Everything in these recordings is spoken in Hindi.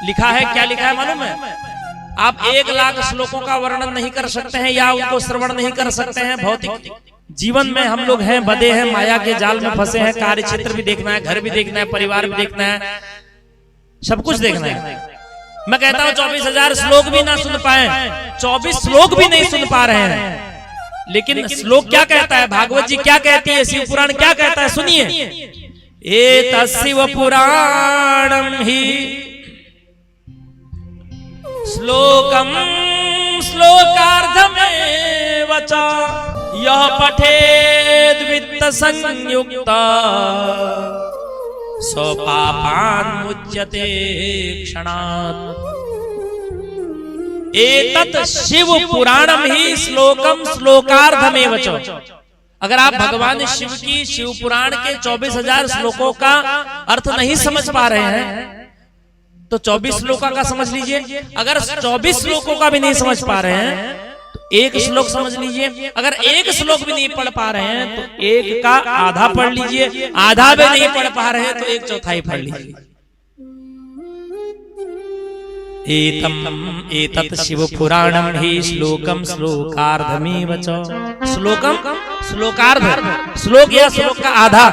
लिखा है, क्या लिखा है मालूम है? आप 1,00,000 श्लोकों का वर्णन नहीं कर सकते हैं या उनको श्रवण नहीं कर सकते हैं। भौतिक जीवन में हम लोग हैं, बधे हैं, माया के जाल में फंसे हैं। कार्य क्षेत्र भी देखना है, घर भी देखना है, परिवार भी देखना है, सब कुछ देखना है। मैं कहता हूं 24,000 श्लोक भी ना सुन पाए, 24 श्लोक भी नहीं सुन पा रहे हैं, लेकिन श्लोक क्या कहता है, भागवत जी क्या कहती है, शिव पुराण क्या कहता है, सुनिए। एतस्शिव पुराणम ही श्लोकम श्लोकार्धमेव च यः पठेद् वित्त संयुक्ता सो पापान् मुच्यते क्षणात्। एतत् शिव पुराणम ही श्लोकम श्लोकार्धमेव च। अगर आप भगवान शिव की शिव पुराण के 24,000 श्लोकों का अर्थ नहीं समझ पा रहे हैं तो 24 श्लोकों का समझ लीजिए। अगर 24 श्लोकों का भी नहीं समझ पा रहे हैं तो एक श्लोक समझ लीजिए। अगर एक श्लोक भी नहीं पढ़ पा रहे हैं तो एक का आधा पढ़ लीजिए। आधा भी नहीं पढ़ पा रहे हैं तो 1/4 पढ़ लीजिए। एतत् शिव पुराणम ही श्लोकम श्लोकार्धमेव च। श्लोकम श्लोकार्ध, श्लोक या श्लोक का आधा।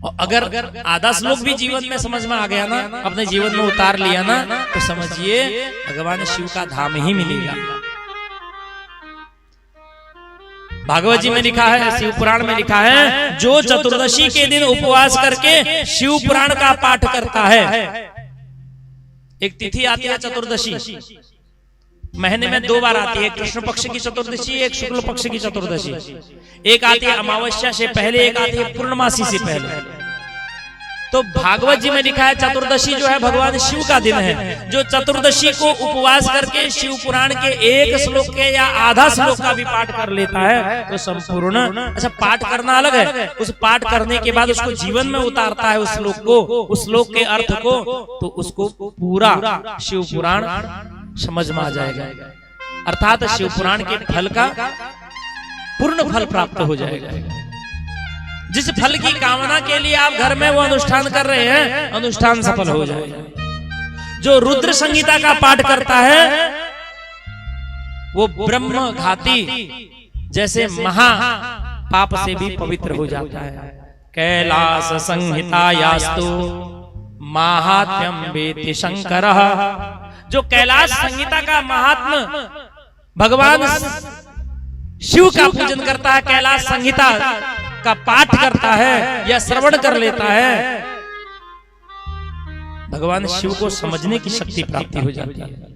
और अगर आधा श्लोक भी जीवन में समझ में आ गया ना, अपने जीवन में उतार लिया ना, तो समझिए भगवान शिव का धाम ही मिलेगा। भागवत जी में लिखा है, शिव पुराण में लिखा है, जो चतुर्दशी के दिन उपवास करके शिव पुराण का पाठ करता है। एक तिथि आती है चतुर्दशी, महीने में 2 बार आती है, कृष्ण पक्ष की चतुर्दशी, एक शुक्ल पक्ष की चतुर्दशी। एक आती है अमावस्या से पहले, एक आती है पूर्णमासी से पहले। तो भागवत जी में लिखा है चतुर्दशी जो है भगवान शिव का दिन है। जो चतुर्दशी को उपवास करके शिव पुराण के एक श्लोक के या आधा श्लोक का भी पाठ कर लेता है तो संपूर्ण, अच्छा पाठ करना अलग है, उस पाठ करने के बाद उसको जीवन में उतारता है उस श्लोक को, उस श्लोक के अर्थ को, तो उसको पूरा शिव पुराण समझ में आ जाएगा। अर्थात शिव पुराण के फल का पूर्ण फल प्राप्त हो जाएगा। जिस फल की कामना के लिए आप घर में वो अनुष्ठान कर रहे हैं, अनुष्ठान सफल हो जाएगा। जो रुद्र संहिता का पाठ करता है वो ब्रह्म घाती जैसे महा पाप से भी पवित्र हो जाता है। कैलास संहितायास्तु माहात्म्यम वेति शंकरः। जो कैलाश संहिता का महात्म भगवान शिव का पूजन करता है, कैलाश संहिता का पाठ करता है या श्रवण कर लेता है, भगवान शिव को समझने की शक्ति प्राप्ति हो जाती है।